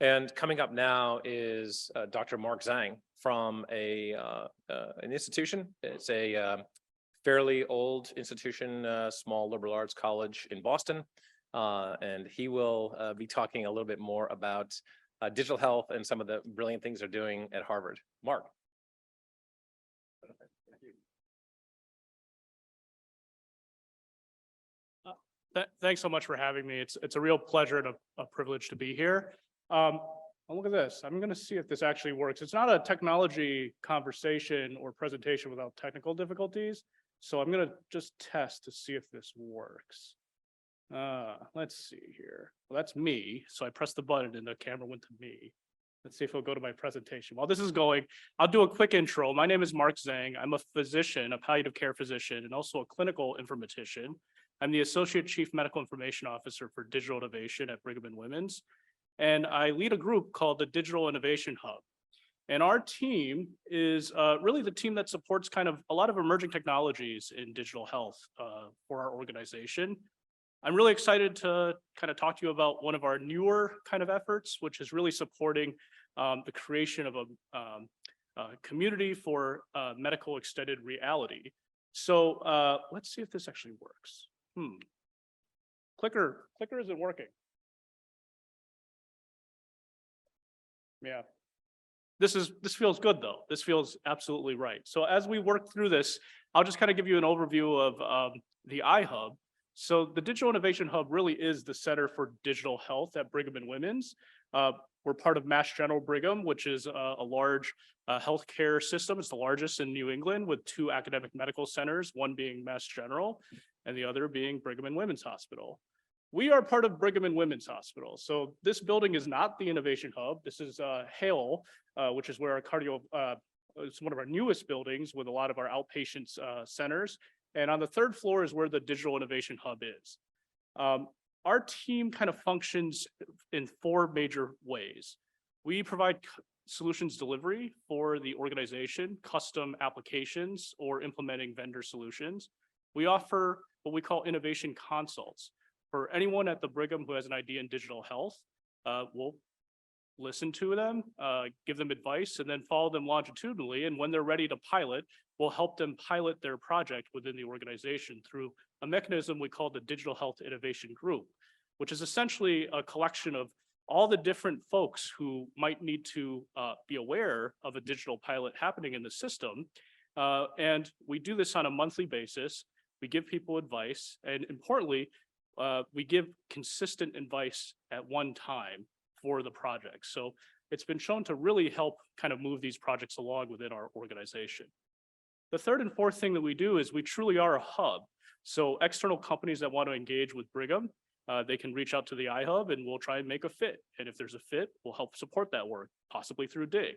And coming up now is Dr. Mark Zhang from an institution. It's a fairly old institution, small liberal arts college in Boston. And he will be talking a little bit more about digital health and some of the brilliant things they're doing at Harvard. Mark. Thanks so much for having me. It's a real pleasure and a privilege to be here. Look at this. I'm going to see if this actually works. It's not a technology conversation or presentation without technical difficulties. So I'm going to just test to see if this works. Let's see here. Well, that's me. So I pressed the button and the camera went to me. Let's see if it'll go to my presentation. While this is going, I'll do a quick intro. My name is Mark Zhang. I'm a physician, a palliative care physician, and also a clinical informatician. I'm the Associate Chief Medical Information Officer for Digital Innovation at Brigham and Women's. And I lead a group called the Digital Innovation Hub. And our team is really the team that supports kind of a lot of emerging technologies in digital health for our organization. I'm really excited to kind of talk to you about one of our newer kind of efforts, which is really supporting the creation of a community for medical extended reality. So let's see if this actually works. Clicker isn't working. Yeah. This feels good though. This feels absolutely right. So as we work through this, I'll just kind of give you an overview of the iHub. So the Digital Innovation Hub really is the Center for Digital Health at Brigham and Women's. We're part of Mass General Brigham, which is a large healthcare system. It's the largest in New England with 2 academic medical centers, one being Mass General and the other being Brigham and Women's Hospital. We are part of Brigham and Women's Hospital. So this building is not the Innovation Hub. This is Hale, which is where our it's one of our newest buildings with a lot of our outpatient centers. And on the 3rd floor is where the Digital Innovation Hub is. Our team kind of functions in 4 major ways. We provide solutions delivery for the organization, custom applications, or implementing vendor solutions. We offer what we call innovation consults. For anyone at the Brigham who has an idea in digital health, we'll listen to them, give them advice, and then follow them longitudinally. And when they're ready to pilot, we'll help them pilot their project within the organization through a mechanism we call the Digital Health Innovation Group, which is essentially a collection of all the different folks who might need to be aware of a digital pilot happening in the system. And we do this on a monthly basis. We give people advice, and importantly, we give consistent advice at one time for the project. So it's been shown to really help kind of move these projects along within our organization. The 3rd and 4th thing that we do is we truly are a hub. So external companies that want to engage with Brigham, they can reach out to the iHub and we'll try and make a fit. And if there's a fit, we'll help support that work, possibly through DIG.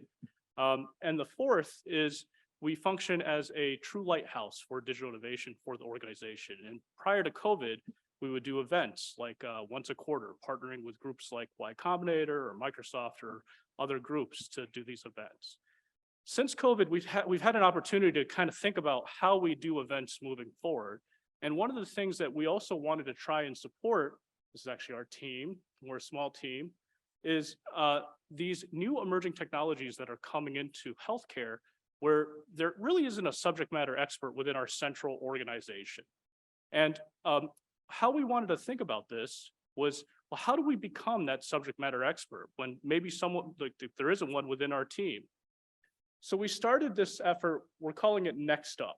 And the 4th is we function as a true lighthouse for digital innovation for the organization. And prior to COVID, we would do events like once a quarter, partnering with groups like Y Combinator or Microsoft or other groups to do these events. Since COVID, we've had an opportunity to kind of think about how we do events moving forward. And one of the things that we also wanted to try and support, this is actually our team, we're a small team, is these new emerging technologies that are coming into healthcare where there really isn't a subject matter expert within our central organization. And how we wanted to think about this was, well, how do we become that subject matter expert when maybe someone, like there isn't one within our team? So we started this effort, we're calling it Next Up.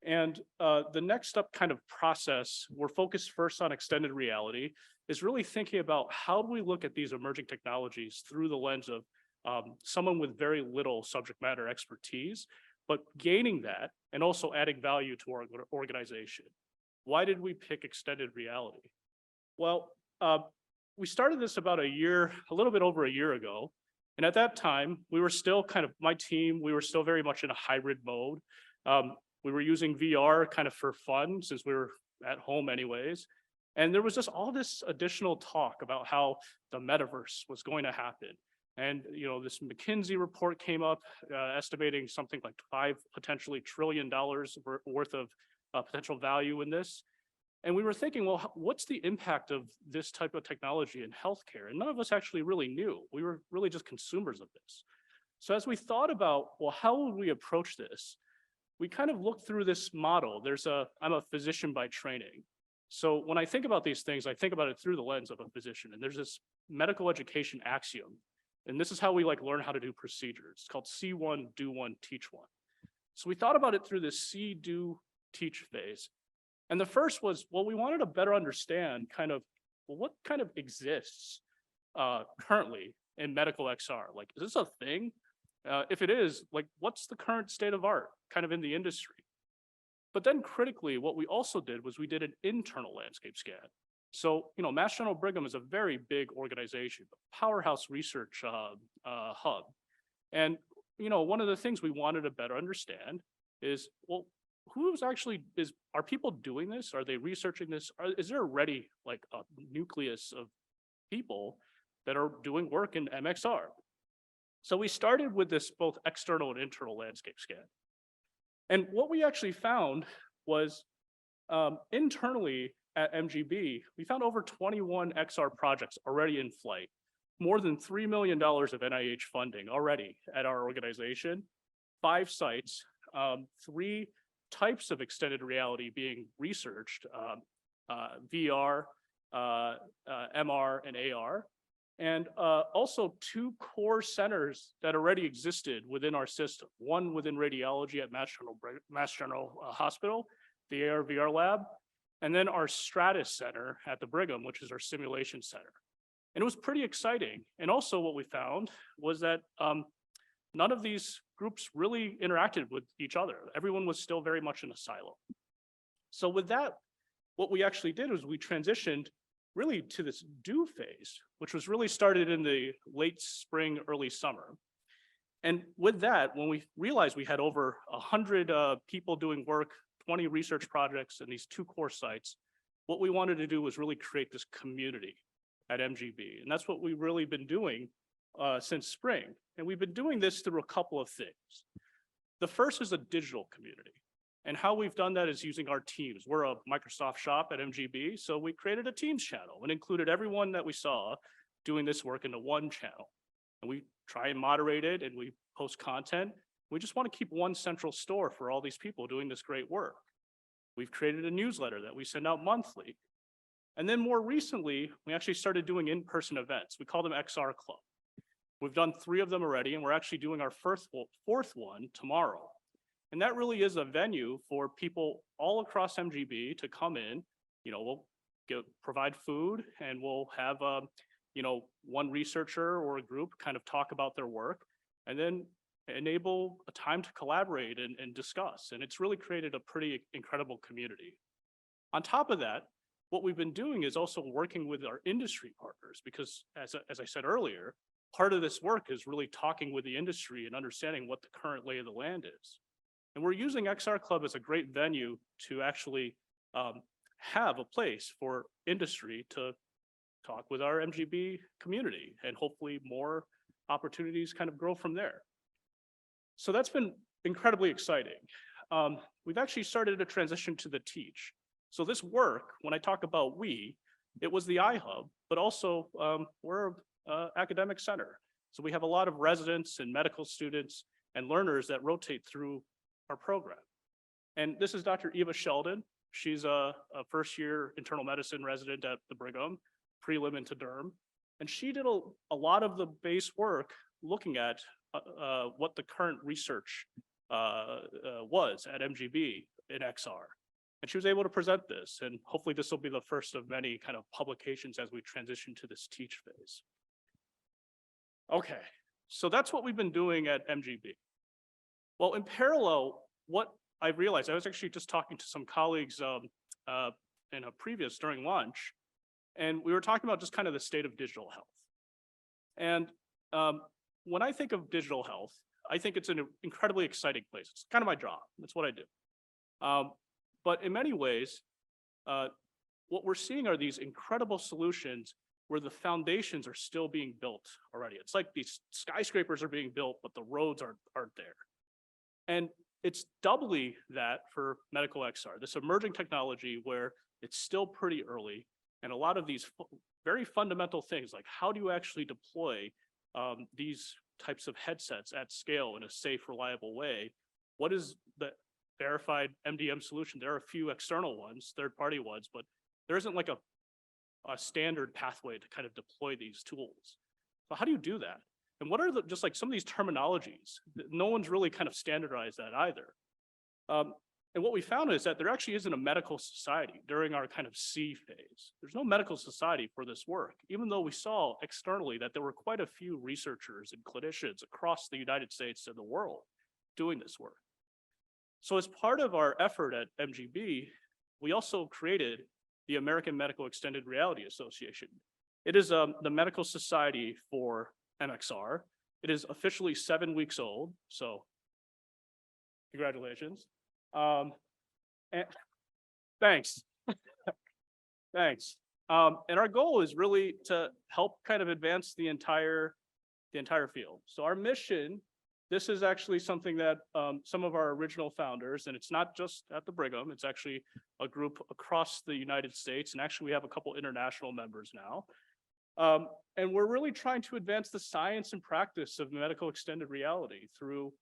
And the Next Up kind of process, we're focused first on extended reality, is really thinking about how do we look at these emerging technologies through the lens of someone with very little subject matter expertise, but gaining that and also adding value to our organization. Why did we pick extended reality? Well, we started this about a little bit over a year ago. And at that time, we were still my team, we were still very much in a hybrid mode. We were using VR kind of for fun since we were at home anyways. And there was just all this additional talk about how the metaverse was going to happen. And this McKinsey report came up estimating something like $5 potentially trillion worth of potential value in this. And we were thinking, well, what's the impact of this type of technology in healthcare? And none of us actually really knew. We were really just consumers of this. So as we thought about, well, how would we approach this? We kind of looked through this model. I'm a physician by training. So when I think about these things, I think about it through the lens of a physician. And there's this medical education axiom. And this is how we like learn how to do procedures. It's called see one, do one, teach one. So we thought about it through this see, do, teach phase. And the first was, well, we wanted to better understand kind of, well, what kind of exists currently in medical XR? Like, is this a thing? If it is, like, what's the current state of art kind of in the industry? But then critically, what we also did was we did an internal landscape scan. So, Mass General Brigham is a very big organization, a powerhouse research hub. And, one of the things we wanted to better understand is, well, are people doing this? Are they researching this? Is there already like a nucleus of people that are doing work in MXR? So we started with this both external and internal landscape scan. And what we actually found was internally at MGB, we found over 21 XR projects already in flight, more than $3 million of NIH funding already at our organization, 5 sites, 3 types of extended reality being researched, VR, MR, and AR, and also 2 core centers that already existed within our system. One within radiology at Mass General Hospital, the AR/VR lab, and then our Stratus Center at the Brigham, which is our simulation center. And it was pretty exciting. And also what we found was that none of these groups really interacted with each other. Everyone was still very much in a silo. So with that, what we actually did was we transitioned really to this do phase, which was really started in the late spring, early summer. And with that, when we realized we had over 100 people doing work, 20 research projects, and these 2 core sites, what we wanted to do was really create this community at MGB. And that's what we've really been doing since spring. And we've been doing this through a couple of things. The first is a digital community. And how we've done that is using our teams. We're a Microsoft shop at MGB, so we created a Teams channel and included everyone that we saw doing this work into one channel. And we try and moderate it and we post content. We just want to keep one central store for all these people doing this great work. We've created a newsletter that we send out monthly. And then more recently, we actually started doing in-person events. We call them XR Club. We've done 3 of them already, and we're actually doing our fourth one tomorrow. And that really is a venue for people all across MGB to come in. We'll provide food, and we'll have one researcher or a group kind of talk about their work, and then enable a time to collaborate and discuss. And it's really created a pretty incredible community. On top of that, what we've been doing is also working with our industry partners, because as I said earlier, part of this work is really talking with the industry and understanding what the current lay of the land is. And we're using XR Club as a great venue to actually have a place for industry to talk with our MGB community, and hopefully more opportunities kind of grow from there. So that's been incredibly exciting. We've actually started a transition to the teach. So this work, when I talk about it was the iHub, but also we're an academic center. So we have a lot of residents and medical students and learners that rotate through our program. And this is Dr. Eva Sheldon. She's a first-year internal medicine resident at the Brigham, prelim into derm. And she did a lot of the base work looking at what the current research was at MGB in XR. And she was able to present this, and hopefully this will be the first of many kind of publications as we transition to this teach phase. Okay, so that's what we've been doing at MGB. Well, in parallel, what I realized, I was actually just talking to some colleagues in a previous during lunch, and we were talking about just kind of the state of digital health. And when I think of digital health, I think it's an incredibly exciting place. It's kind of my job. That's what I do. But in many ways, what we're seeing are these incredible solutions where the foundations are still being built already. It's like these skyscrapers are being built, but the roads aren't there. And it's doubly that for medical XR, this emerging technology where it's still pretty early. And a lot of these very fundamental things, like how do you actually deploy these types of headsets at scale in a safe, reliable way? What is the verified MDM solution? There are a few external ones, third-party ones, but there isn't like a standard pathway to kind of deploy these tools. So how do you do that? And what are just like some of these terminologies? No one's really kind of standardized that either. And what we found is that there actually isn't a medical society during our kind of C phase. There's no medical society for this work, even though we saw externally that there were quite a few researchers and clinicians across the United States and the world doing this work. So as part of our effort at MGB, we also created the American Medical Extended Reality Association. It is the medical society for MXR. It is officially 7 weeks old, so congratulations. And thanks. Thanks. And our goal is really to help kind of advance the entire field. So our mission, this is actually something that some of our original founders, and it's not just at the Brigham, it's actually a group across the United States, and actually we have a couple international members now. And we're really trying to advance the science and practice of medical extended reality through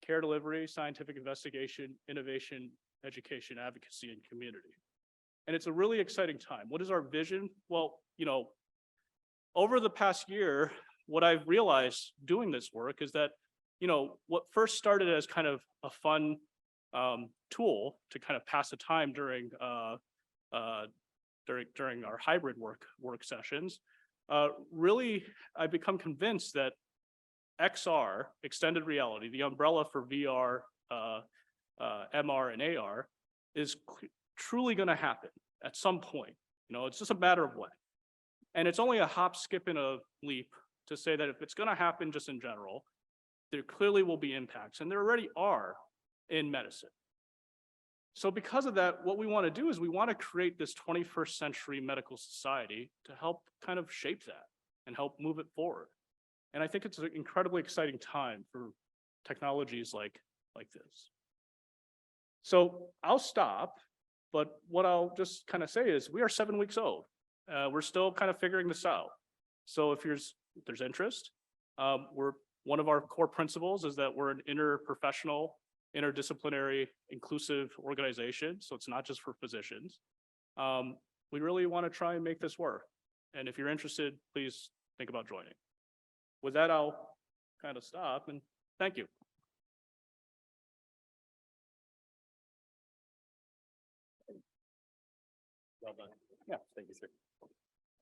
care delivery, scientific investigation, innovation, education, advocacy, and community. And it's a really exciting time. What is our vision? Well, you know, over the past year, what I've realized doing this work is that, you know, what first started as kind of a fun tool to kind of pass the time during our hybrid work sessions, really, I've become convinced that XR, extended reality, the umbrella for VR, MR, and AR, is truly going to happen at some point. You know, it's just a matter of when. And it's only a hop, skip, and a leap to say that if it's going to happen just in general, there clearly will be impacts, and there already are in medicine. So because of that, what we want to do is we want to create this 21st century medical society to help kind of shape that and help move it forward. And I think it's an incredibly exciting time for technologies like this. So I'll stop, but what I'll just kind of say is we are 7 weeks old. We're still kind of figuring this out. So if there's interest, one of our core principles is that we're an interprofessional, interdisciplinary, inclusive organization. So it's not just for physicians. We really want to try and make this work. And if you're interested, please think about joining. With that, I'll kind of stop and thank you. Well done. Yeah, thank you, sir.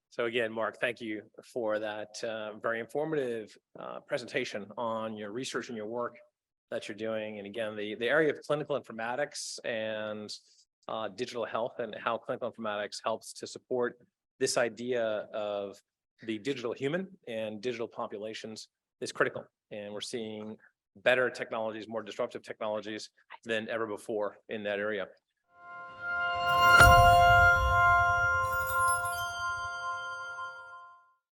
So again, Mark, thank you for that very informative presentation on your research and your work that you're doing. And again, the area of clinical informatics and digital health and how clinical informatics helps to support this idea of the digital human and digital populations is critical. And we're seeing better technologies, more disruptive technologies than ever before in that area.